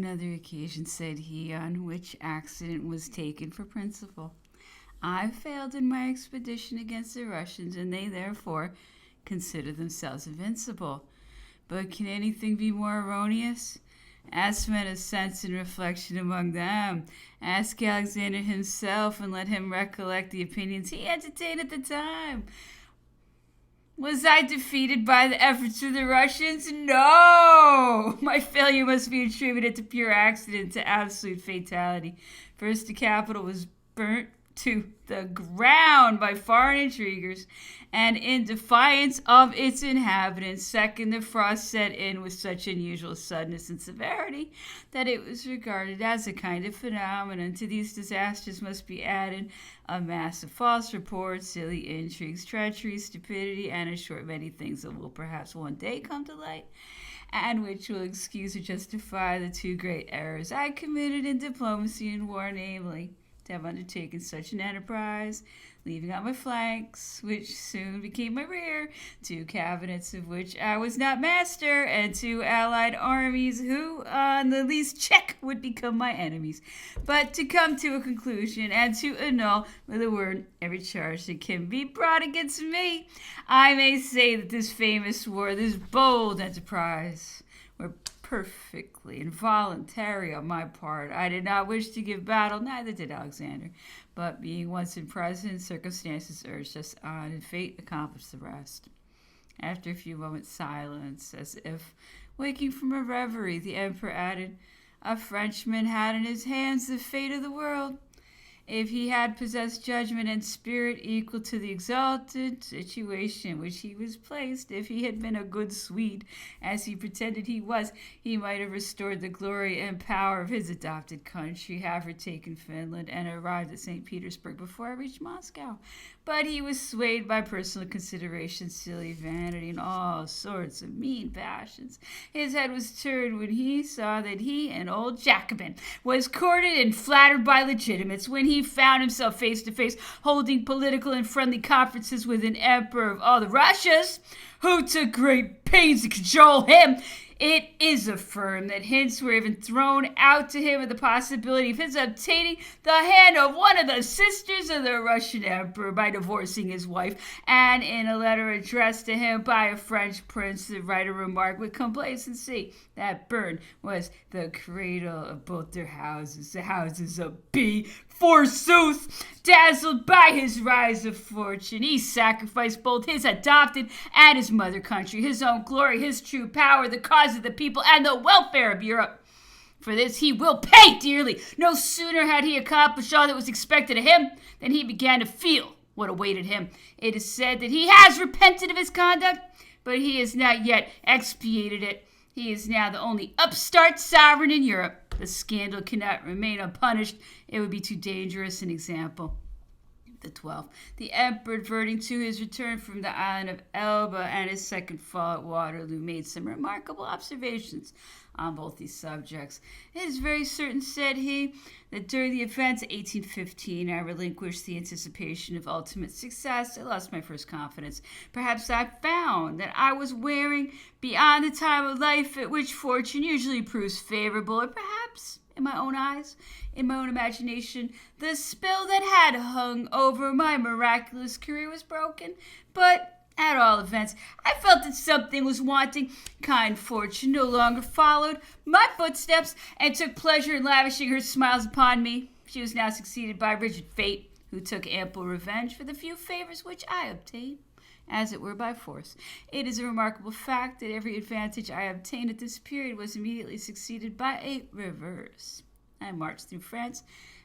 another occasion, said he, on which accident was taken for principle. I failed in my expedition against the Russians, and they therefore consider themselves invincible. But can anything be more erroneous? Ask men of sense and reflection among them. Ask Alexander himself, and let him recollect the opinions he entertained at the time. Was I defeated by the efforts of the Russians? No! My failure must be attributed to pure accident, to absolute fatality. First, the capital was burnt to the ground by foreign intriguers and in defiance of its inhabitants. Second, the frost set in with such unusual suddenness and severity that it was regarded as a kind of phenomenon. To these disasters must be added a mass of false reports, silly intrigues, treachery, stupidity, and in short, many things that will perhaps one day come to light, and which will excuse or justify the two great errors I committed in diplomacy and war, namely, to have undertaken such an enterprise, leaving on my flanks, which soon became my rear, 2 cabinets of which I was not master, and 2 allied armies who, on the least check, would become my enemies. But to come to a conclusion, and to annul with a word every charge that can be brought against me, I may say that this famous war, this bold enterprise, were perfectly involuntary on my part. I did not wish to give battle, neither did Alexander. But being once in presence, circumstances urged us on, and fate accomplished the rest. After a few moments' silence, as if waking from a reverie, the emperor added, "A Frenchman had in his hands the fate of the world. If he had possessed judgment and spirit equal to the exalted situation in which he was placed, if he had been a good Swede, as he pretended he was, he might have restored the glory and power of his adopted country, have retaken Finland, and arrived at St. Petersburg before I reached Moscow. But he was swayed by personal considerations, silly vanity, and all sorts of mean passions. His head was turned when he saw that he, an old Jacobin, was courted and flattered by legitimates, when he found himself face to face holding political and friendly conferences with an emperor of all the Russias, who took great pains to cajole him. It is affirmed that hints were even thrown out to him of the possibility of his obtaining the hand of one of the sisters of the Russian emperor by divorcing his wife, and in a letter addressed to him by a French prince, the writer remarked with complacency that Bern was the cradle of both their houses, the houses of B. Forsooth, dazzled by his rise of fortune, he sacrificed both his adopted and his mother country, his own glory, his true power, the cause of the people, and the welfare of Europe. For this he will pay dearly. No sooner had he accomplished all that was expected of him than he began to feel what awaited him. It is said that he has repented of his conduct, but he has not yet expiated it. He is now the only upstart sovereign in Europe. The scandal cannot remain unpunished. It would be too dangerous an example. The 12th. The emperor, adverting to his return from the island of Elba and his second fall at Waterloo, made some remarkable observations on both these subjects. It is very certain, said he, that during the events of 1815 I relinquished the anticipation of ultimate success. I lost my first confidence. Perhaps I found that I was wearing beyond the time of life at which fortune usually proves favorable, or perhaps, in my own eyes, in my own imagination, the spell that had hung over my miraculous career was broken. But at all events, I felt that something was wanting. Kind fortune no longer followed my footsteps and took pleasure in lavishing her smiles upon me. She was now succeeded by rigid fate, who took ample revenge for the few favors which I obtained, as it were by force. It is a remarkable fact that every advantage I obtained at this period was immediately succeeded by a reverse. I marched through France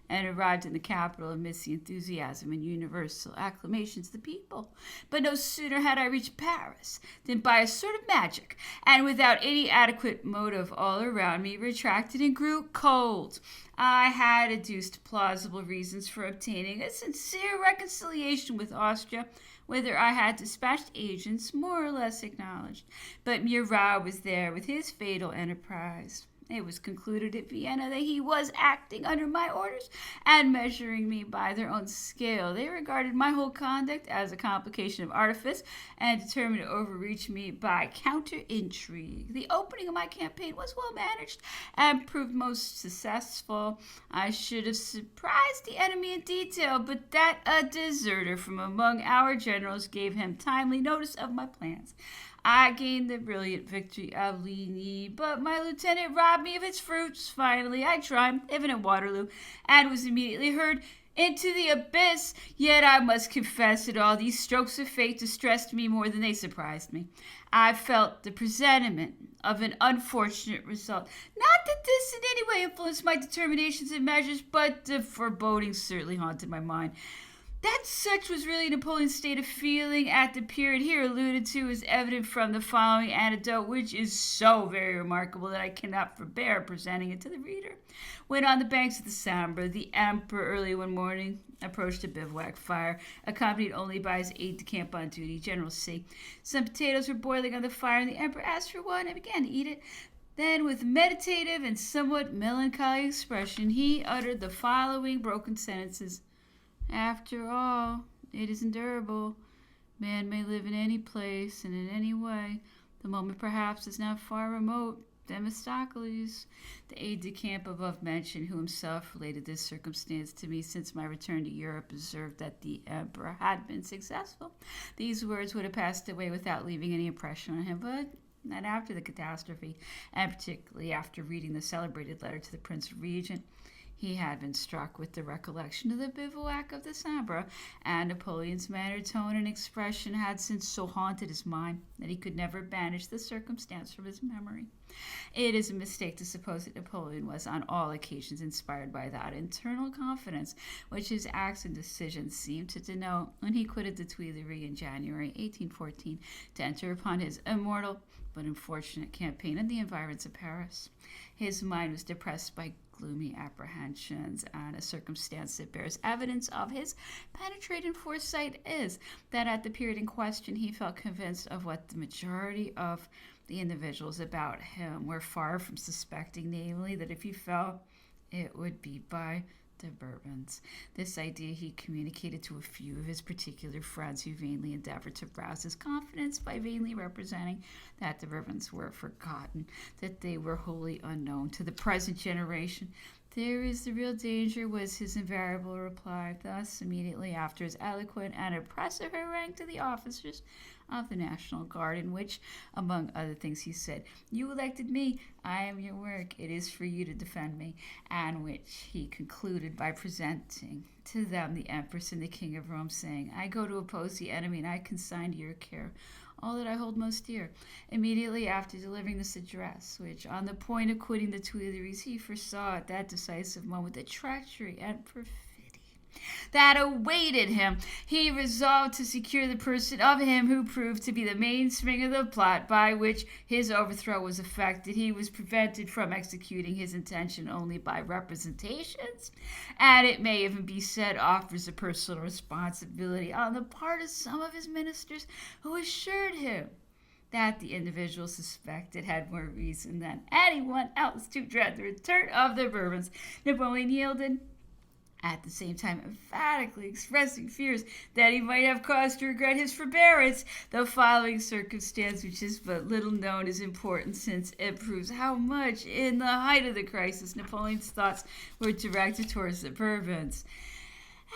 and arrived in the capital amidst the enthusiasm and universal acclamations of the people. But no sooner had I reached Paris than by a sort of magic, and without any adequate motive, all around me retracted and grew cold. I had adduced plausible reasons for obtaining a sincere reconciliation with Austria, whither I had dispatched agents more or less acknowledged. But Murat was there with his fatal enterprise. It was concluded at Vienna that he was acting under my orders and measuring me by their own scale. They regarded my whole conduct as a complication of artifice and determined to overreach me by counter-intrigue. The opening of my campaign was well managed and proved most successful. I should have surprised the enemy in detail, but that a deserter from among our generals gave him timely notice of my plans. I gained the brilliant victory of Ligny, but my lieutenant robbed me of its fruits. Finally, I triumphed, even at Waterloo, and was immediately hurled into the abyss. Yet I must confess that all these strokes of fate distressed me more than they surprised me. I felt the presentiment of an unfortunate result. Not that this in any way influenced my determinations and measures, but the foreboding certainly haunted my mind. That such was really Napoleon's state of feeling at the period here alluded to is evident from the following anecdote, which is so very remarkable that I cannot forbear presenting it to the reader. When on the banks of the Sambre, the emperor early one morning approached a bivouac fire, accompanied only by his aide-de-camp on duty, General C. Some potatoes were boiling on the fire, and the emperor asked for one and began to eat it. Then, with meditative and somewhat melancholy expression, he uttered the following broken sentences. After all, it is endurable. Man may live in any place and in any way. The moment perhaps is not far remote. Themistocles, the aide-de-camp above mentioned, who himself related this circumstance to me since my return to Europe, observed that the emperor had been successful. These words would have passed away without leaving any impression on him, but not after the catastrophe, and particularly after reading the celebrated letter to the Prince Regent. He had been struck with the recollection of the bivouac of the Sambre, and Napoleon's manner, tone, and expression had since so haunted his mind that he could never banish the circumstance from his memory. It is a mistake to suppose that Napoleon was on all occasions inspired by that internal confidence which his acts and decisions seemed to denote when he quitted the Tuileries in January 1814 to enter upon his immortal but unfortunate campaign in the environs of Paris. His mind was depressed by gloomy apprehensions, and a circumstance that bears evidence of his penetrating foresight is that at the period in question he felt convinced of what the majority of the individuals about him were far from suspecting, namely that if he fell, it would be by the Bourbons. This idea he communicated to a few of his particular friends who vainly endeavored to rouse his confidence by vainly representing that the Bourbons were forgotten, that they were wholly unknown to the present generation. There is the real danger, was his invariable reply. Thus, immediately after his eloquent and impressive harangue to the officers of the National Guard, in which, among other things, he said, "You elected me, I am your work, it is for you to defend me," and which he concluded by presenting to them the Empress and the King of Rome, saying, "I go to oppose the enemy, and I consign to your care all that I hold most dear." Immediately after delivering this address, which, on the point of quitting the Tuileries, he foresaw at that decisive moment the treachery and perfidy that awaited him, he resolved to secure the person of him who proved to be the mainspring of the plot by which his overthrow was effected. He was prevented from executing his intention only by representations, and it may even be said offers a personal responsibility on the part of some of his ministers, who assured him that the individual suspected had more reason than anyone else to dread the return of the Bourbons. Napoleon yielded, at the same time emphatically expressing fears that he might have cause to regret his forbearance. The following circumstance, which is but little known, is important, since it proves how much, in the height of the crisis, Napoleon's thoughts were directed towards the Bourbons.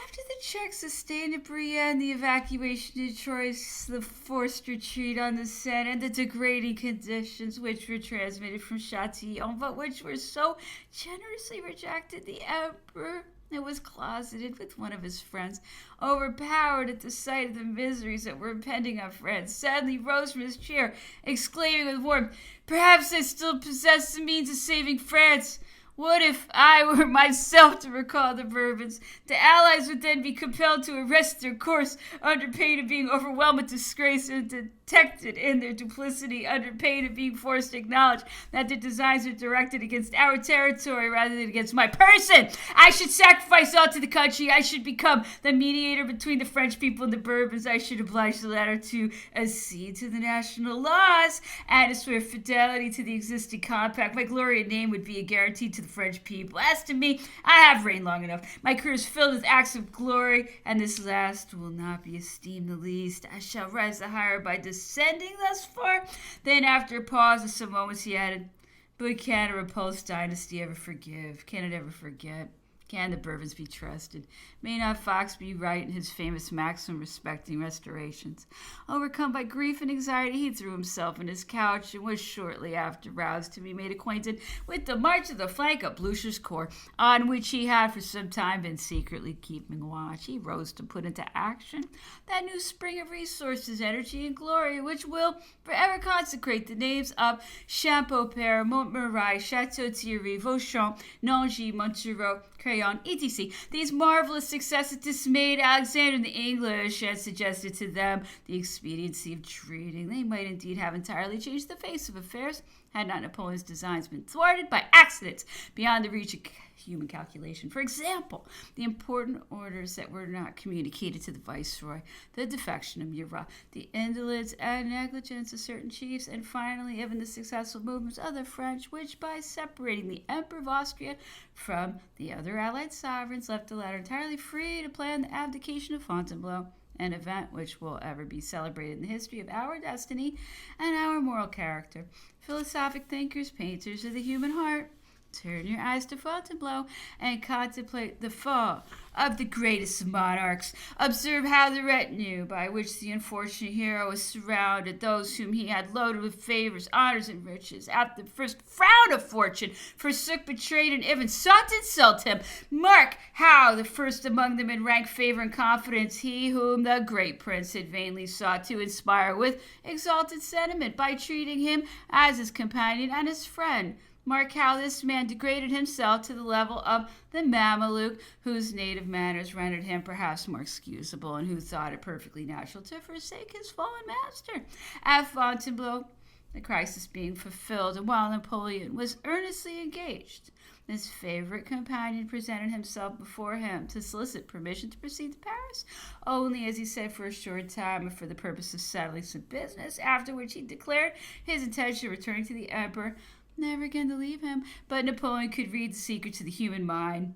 After the check sustained at Brienne, the evacuation of Troyes, the forced retreat on the Seine, and the degrading conditions which were transmitted from Châtillon, but which were so generously rejected, the emperor, who was closeted with one of his friends, overpowered at the sight of the miseries that were impending on France, suddenly rose from his chair, exclaiming with warmth, "Perhaps I still possess the means of saving France. What if I were myself to recall the Bourbons? The Allies would then be compelled to arrest their course under pain of being overwhelmed with disgrace, and to detected in their duplicity under pain of being forced to acknowledge that their designs are directed against our territory rather than against my person. I should sacrifice all to the country. I should become the mediator between the French people and the Bourbons. I should oblige the latter to accede to the national laws and to swear fidelity to the existing compact. My glory and name would be a guarantee to the French people. As to me, I have reigned long enough. My career is filled with acts of glory, and this last will not be esteemed the least. I shall rise the higher by descending thus far. Then, after a pause of some moments, he added, but can a repulsed dynasty ever forgive? Can it ever forget? Can the Bourbons be trusted? May not Fox be right in his famous maxim respecting restorations? Overcome by grief and anxiety, he threw himself on his couch and was shortly after roused to be made acquainted with the march of the flank of Blucher's corps, on which he had for some time been secretly keeping watch. He rose to put into action that new spring of resources, energy, and glory which will forever consecrate the names of Champaubert, Montmirail, Château-Thierry, Vauchamp, Nangy, Montereau, Crayon, etc. These marvelous successes dismayed Alexander and the English and suggested to them the expediency of treating. They might indeed have entirely changed the face of affairs had not Napoleon's designs been thwarted by accidents beyond the reach of human calculation. For example, the important orders that were not communicated to the viceroy, the defection of Murat, the indolence and negligence of certain chiefs, and finally even the successful movements of the French, which by separating the Emperor of Austria from the other allied sovereigns left the latter entirely free to plan the abdication of Fontainebleau, an event which will ever be celebrated in the history of our destiny and our moral character. Philosophic thinkers, painters of the human heart, turn your eyes to Fontainebleau and contemplate the fall of the greatest of monarchs. Observe how the retinue by which the unfortunate hero was surrounded, those whom he had loaded with favors, honors, and riches, after the first frown of fortune, forsook, betrayed, and even sought to insult him. Mark how the first among them in rank, favor, and confidence, he whom the great prince had vainly sought to inspire with exalted sentiment by treating him as his companion and his friend. Mark how this man degraded himself to the level of the Mameluke, whose native manners rendered him perhaps more excusable, and who thought it perfectly natural to forsake his fallen master. At Fontainebleau, the crisis being fulfilled, and while Napoleon was earnestly engaged, his favorite companion presented himself before him to solicit permission to proceed to Paris, only, as he said, for a short time and for the purpose of settling some business, after which he declared his intention of returning to the Emperor, never again to leave him. But Napoleon could read the secret to the human mind,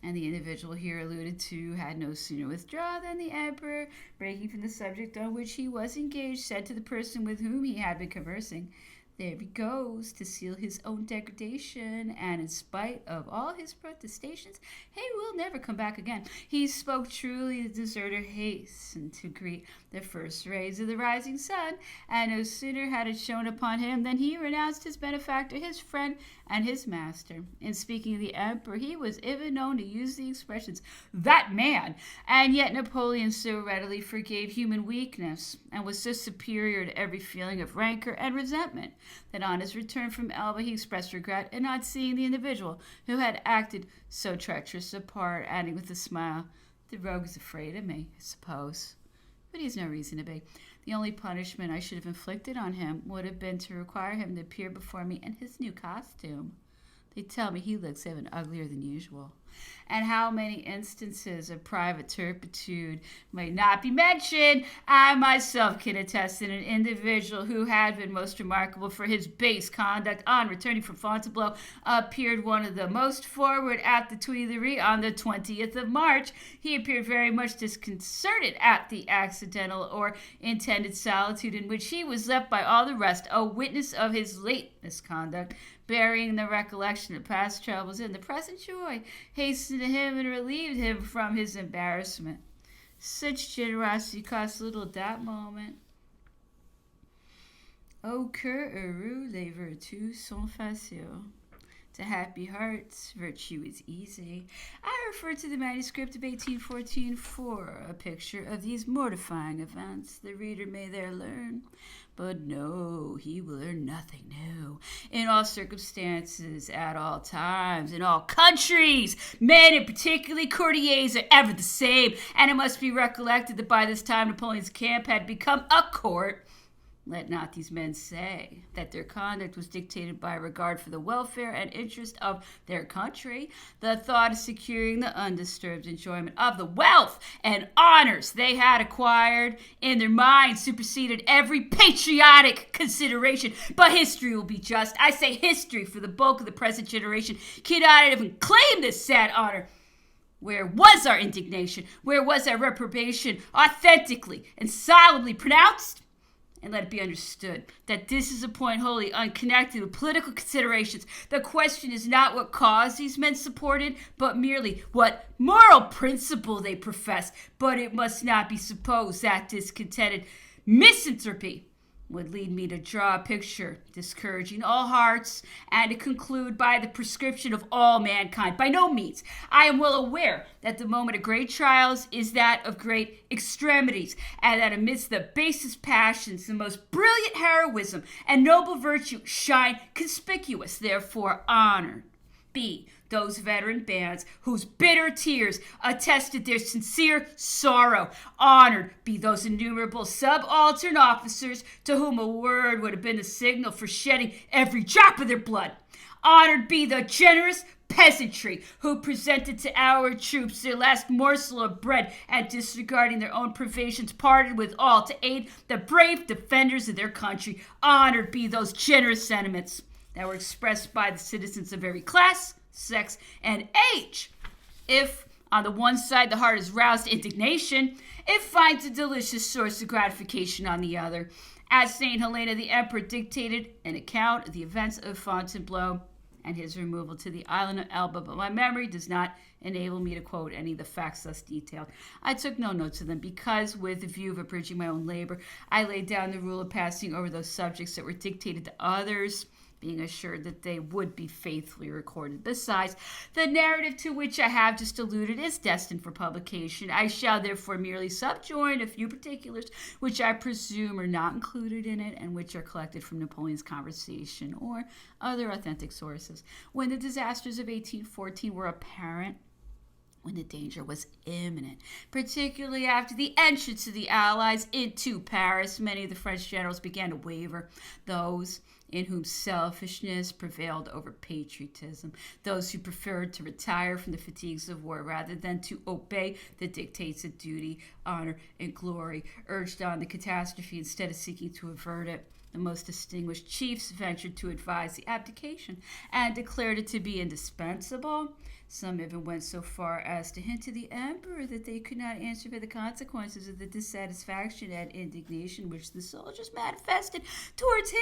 and the individual here alluded to had no sooner withdrawn than the Emperor, breaking from the subject on which he was engaged, said to the person with whom he had been conversing, there he goes to seal his own degradation, and in spite of all his protestations, he will never come back again. He spoke truly, the deserter hastened to greet the first rays of the rising sun, and no sooner had it shone upon him than he renounced his benefactor, his friend, and his master. In speaking of the Emperor, he was even known to use the expressions, that man, and yet Napoleon so readily forgave human weakness, and was so superior to every feeling of rancor and resentment, that on his return from Elba he expressed regret at not seeing the individual who had acted so treacherous a part, adding with a smile, the rogue is afraid of me, I suppose. But he has no reason to be. The only punishment I should have inflicted on him would have been to require him to appear before me in his new costume. They tell me he looks even uglier than usual. And how many instances of private turpitude might not be mentioned? I myself can attest that an individual who had been most remarkable for his base conduct on returning from Fontainebleau appeared one of the most forward at the Tuileries on the 20th of March. He appeared very much disconcerted at the accidental or intended solitude in which he was left by all the rest, a witness of his late misconduct, burying the recollection of past troubles in the present joy, hastened to him and relieved him from his embarrassment. Such generosity cost little at that moment. Au cœur heureux, les vertus sont faciles. To happy hearts, virtue is easy. I refer to the manuscript of 1814 for a picture of these mortifying events. The reader may there learn. But no, he will learn nothing new. In all circumstances, at all times, in all countries, men, and particularly courtiers, are ever the same. And it must be recollected that by this time Napoleon's camp had become a court. Let not these men say that their conduct was dictated by regard for the welfare and interest of their country. The thought of securing the undisturbed enjoyment of the wealth and honors they had acquired in their minds superseded every patriotic consideration. But history will be just. I say history, for the bulk of the present generation cannot even claim this sad honor. Where was our indignation? Where was our reprobation authentically and solemnly pronounced? And let it be understood that this is a point wholly unconnected with political considerations. The question is not what cause these men supported, but merely what moral principle they profess. But it must not be supposed that discontented misanthropy would lead me to draw a picture discouraging all hearts and to conclude by the prescription of all mankind. By no means. I am well aware that the moment of great trials is that of great extremities, and that amidst the basest passions the most brilliant heroism and noble virtue shine conspicuous. Therefore, honor be those veteran bands whose bitter tears attested their sincere sorrow. Honored be those innumerable subaltern officers to whom a word would have been the signal for shedding every drop of their blood. Honored be the generous peasantry who presented to our troops their last morsel of bread and, disregarding their own privations, parted with all to aid the brave defenders of their country. Honored be those generous sentiments that were expressed by the citizens of every class, sex, and age. If, on the one side, the heart is roused to indignation, it finds a delicious source of gratification on the other. As St. Helena the Emperor dictated an account of the events of Fontainebleau and his removal to the island of Elba, but my memory does not enable me to quote any of the facts thus detailed. I took no notes of them because, with the view of abridging my own labor, I laid down the rule of passing over those subjects that were dictated to others, being assured that they would be faithfully recorded. Besides, the narrative to which I have just alluded is destined for publication. I shall therefore merely subjoin a few particulars which I presume are not included in it and which are collected from Napoleon's conversation or other authentic sources. When the disasters of 1814 were apparent, when the danger was imminent, particularly after the entrance of the Allies into Paris, many of the French generals began to waver. Those in whom selfishness prevailed over patriotism, those who preferred to retire from the fatigues of war rather than to obey the dictates of duty, honor, and glory, urged on the catastrophe instead of seeking to avert it. The most distinguished chiefs ventured to advise the abdication and declared it to be indispensable. Some even went so far as to hint to the emperor that they could not answer for the consequences of the dissatisfaction and indignation which the soldiers manifested towards him,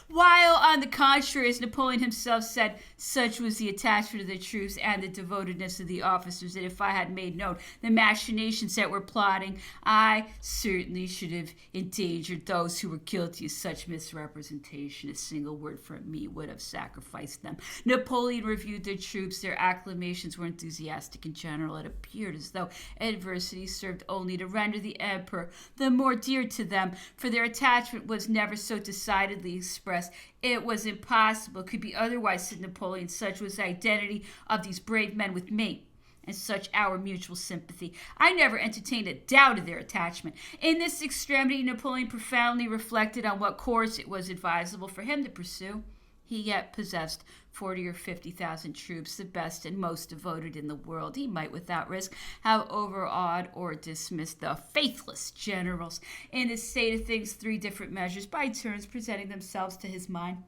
while, on the contrary, as Napoleon himself said, such was the attachment of the troops and the devotedness of the officers that if I had made known the machinations that were plotting, I certainly should have endangered those who were guilty of such misrepresentation. A single word from me would have sacrificed them. Napoleon reviewed the troops. Their acclamations were enthusiastic in general. It appeared as though adversity served only to render the emperor the more dear to them, for their attachment was never so decidedly expressed. It was impossible it could be otherwise, said Napoleon. Such was the identity of these brave men with me, and such our mutual sympathy. I never entertained a doubt of their attachment. In this extremity, Napoleon profoundly reflected on what course it was advisable for him to pursue. He yet possessed 40 or 50,000 troops, the best and most devoted in the world. He might, without risk, have overawed or dismissed the faithless generals. In this state of things, three different measures by turns presenting themselves to his mind.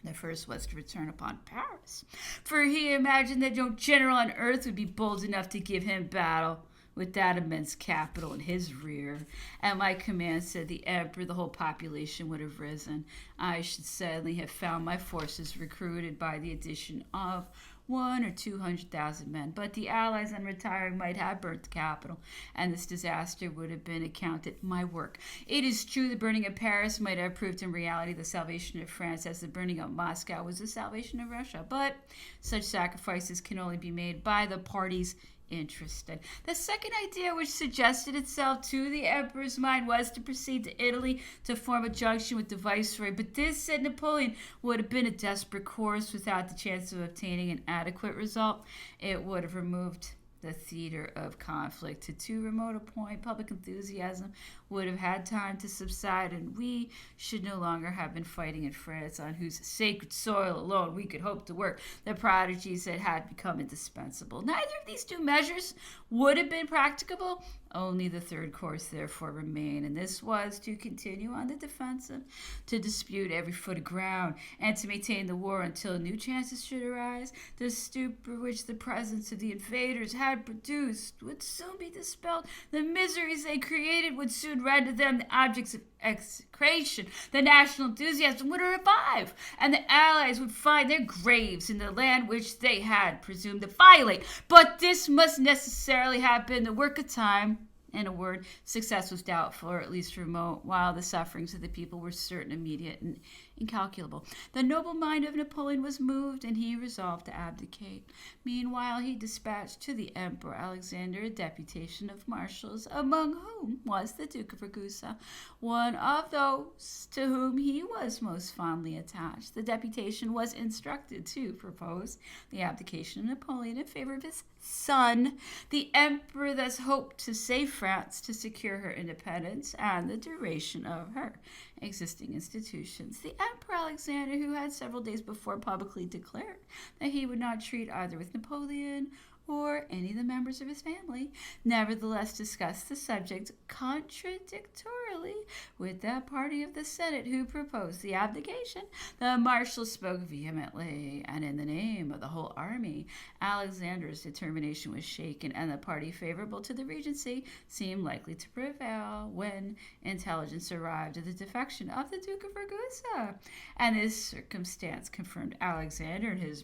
The first was to return upon Paris, for he imagined that no general on earth would be bold enough to give him battle with that immense capital in his rear. At my command, said the emperor, the whole population would have risen. I should sadly have found my forces recruited by the addition of 100,000 or 200,000 men, but the Allies on retiring might have burnt the capital, and this disaster would have been accounted my work. It is true the burning of Paris might have proved in reality the salvation of France, as the burning of Moscow was the salvation of Russia, but such sacrifices can only be made by the parties interested. The second idea which suggested itself to the emperor's mind was to proceed to Italy to form a junction with the viceroy, but this, said Napoleon, would have been a desperate course without the chance of obtaining an adequate result. It would have removed the theater of conflict to too remote a point. Public enthusiasm would have had time to subside, and we should no longer have been fighting in France, on whose sacred soil alone we could hope to work the prodigies that had become indispensable. Neither of these two measures would have been practicable. Only the third course, therefore, remained, and this was to continue on the defensive, to dispute every foot of ground, and to maintain the war until new chances should arise. The stupor which the presence of the invaders had produced would soon be dispelled. The miseries they created would soon render them the objects of execration. The national enthusiasm would revive, and the Allies would find their graves in the land which they had presumed to violate. But this must necessarily have been the work of time. In a word, success was doubtful, or at least remote, while the sufferings of the people were certain, immediate, and incalculable. The noble mind of Napoleon was moved, and he resolved to abdicate. Meanwhile, he dispatched to the Emperor Alexander a deputation of marshals, among whom was the Duke of Ragusa, one of those to whom he was most fondly attached. The deputation was instructed to propose the abdication of Napoleon in favor of his son. The emperor thus hoped to save France, to secure her independence and the duration of her existing institutions. The Emperor Alexander, who had several days before publicly declared that he would not treat either with Napoleon or any of the members of his family, nevertheless discussed the subject contradictorily with that party of the Senate who proposed the abdication. The marshal spoke vehemently, and in the name of the whole army. Alexander's determination was shaken, and the party favorable to the regency seemed likely to prevail when intelligence arrived of the defection of the Duke of Ragusa. And this circumstance confirmed Alexander in his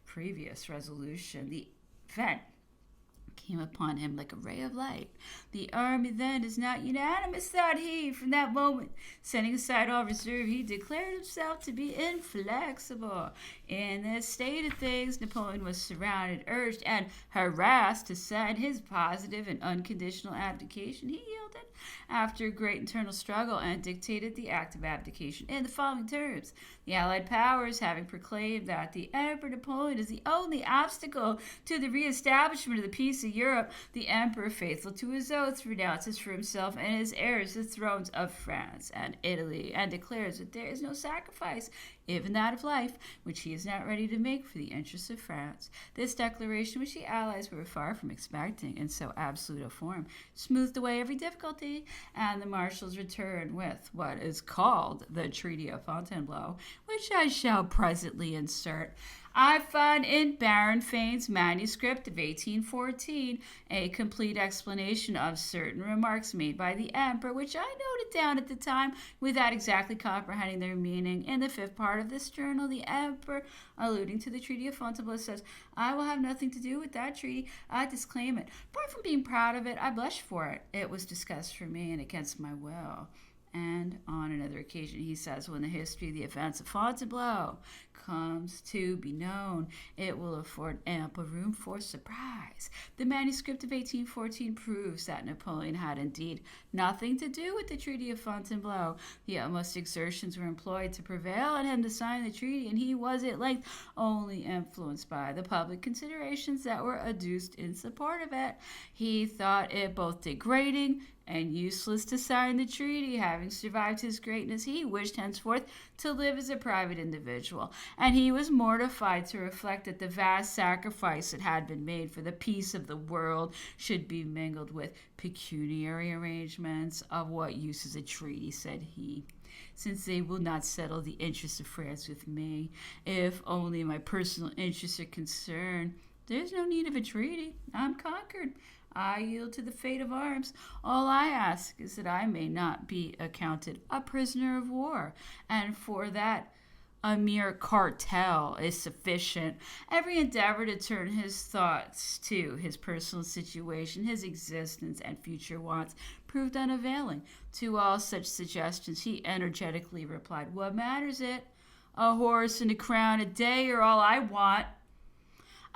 previous resolution. The event came upon him like a ray of light. The army then is not unanimous, thought he. From that moment, setting aside all reserve, he declared himself to be inflexible. In this state of things, Napoleon was surrounded, urged, and harassed to sign his positive and unconditional abdication. He yielded after a great internal struggle and dictated the act of abdication in the following terms. The Allied powers, having proclaimed that the Emperor Napoleon is the only obstacle to the reestablishment of the peace of Europe, the Emperor, faithful to his oath, renounces for himself and his heirs the thrones of France and Italy, and declares that there is no sacrifice, even that of life, which he is not ready to make for the interests of France. This declaration, which the Allies were far from expecting in so absolute a form, smoothed away every difficulty, and the marshals returned with what is called the Treaty of Fontainebleau, which I shall presently insert. I find in Baron Fane's manuscript of 1814 a complete explanation of certain remarks made by the Emperor, which I noted down at the time without exactly comprehending their meaning. In the fifth part of this journal, the Emperor, alluding to the Treaty of Fontainebleau, says, I will have nothing to do with that treaty. I disclaim it. Apart from being proud of it, I blush for it. It was discussed for me and against my will. And on another occasion, he says, when the history of the events of Fontainebleau comes to be known, it will afford ample room for surprise. The manuscript of 1814 proves that Napoleon had indeed nothing to do with the Treaty of Fontainebleau. The utmost exertions were employed to prevail on him to sign the treaty, and he was at length only influenced by the public considerations that were adduced in support of it. He thought it both degrading and useless to sign the treaty. Having survived his greatness, he wished henceforth to live as a private individual, and he was mortified to reflect that the vast sacrifice that had been made for the peace of the world should be mingled with pecuniary arrangements. Of what use is a treaty, said he, since they will not settle the interests of France with me? If only my personal interests are concerned, there's no need of a treaty. I'm conquered. I yield to the fate of arms. All I ask is that I may not be accounted a prisoner of war, and for that a mere cartel is sufficient. Every endeavor to turn his thoughts to his personal situation, his existence, and future wants proved unavailing. To all such suggestions he energetically replied, what matters it? A horse and a crown a day are all I want.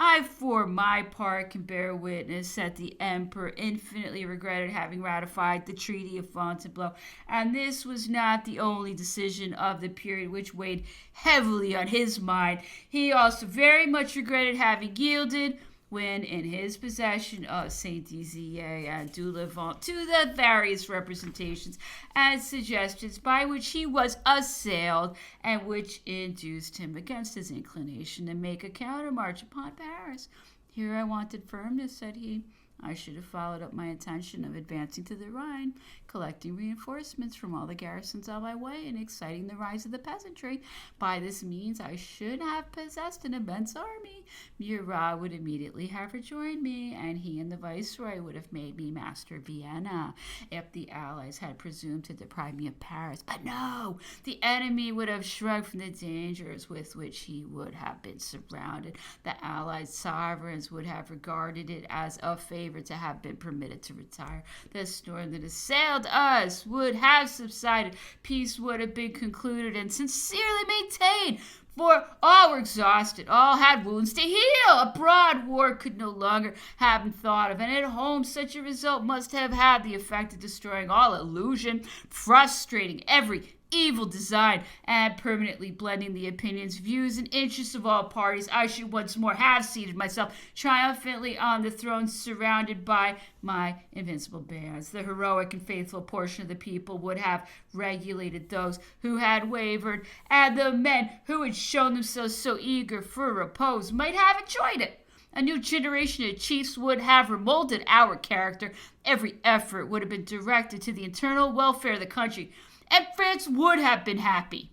I, for my part, can bear witness that the Emperor infinitely regretted having ratified the Treaty of Fontainebleau, and this was not the only decision of the period which weighed heavily on his mind. He also very much regretted having yielded when in his possession of Saint Dizier and Dulevant, to the various representations and suggestions by which he was assailed, and which induced him against his inclination to make a countermarch upon Paris. Here I wanted firmness, said he. I should have followed up my intention of advancing to the Rhine, collecting reinforcements from all the garrisons on my way, and exciting the rise of the peasantry. By this means I should have possessed an immense army. Murat would immediately have rejoined me, and he and the viceroy would have made me master of Vienna, if the allies had presumed to deprive me of Paris. But no, the enemy would have shrugged from the dangers with which he would have been surrounded. The allied sovereigns would have regarded it as a favor to have been permitted to retire. The storm that assailed us would have subsided. Peace would have been concluded and sincerely maintained. For all were exhausted, all had wounds to heal. Abroad, war could no longer have been thought of, and at home such a result must have had the effect of destroying all illusion, frustrating every evil design, and permanently blending the opinions, views, and interests of all parties. I should once more have seated myself triumphantly on the throne, surrounded by my invincible bands. The heroic and faithful portion of the people would have regulated those who had wavered, and the men who had shown themselves so eager for repose might have enjoyed it. A new generation of chiefs would have remolded our character. Every effort would have been directed to the internal welfare of the country, and France would have been happy.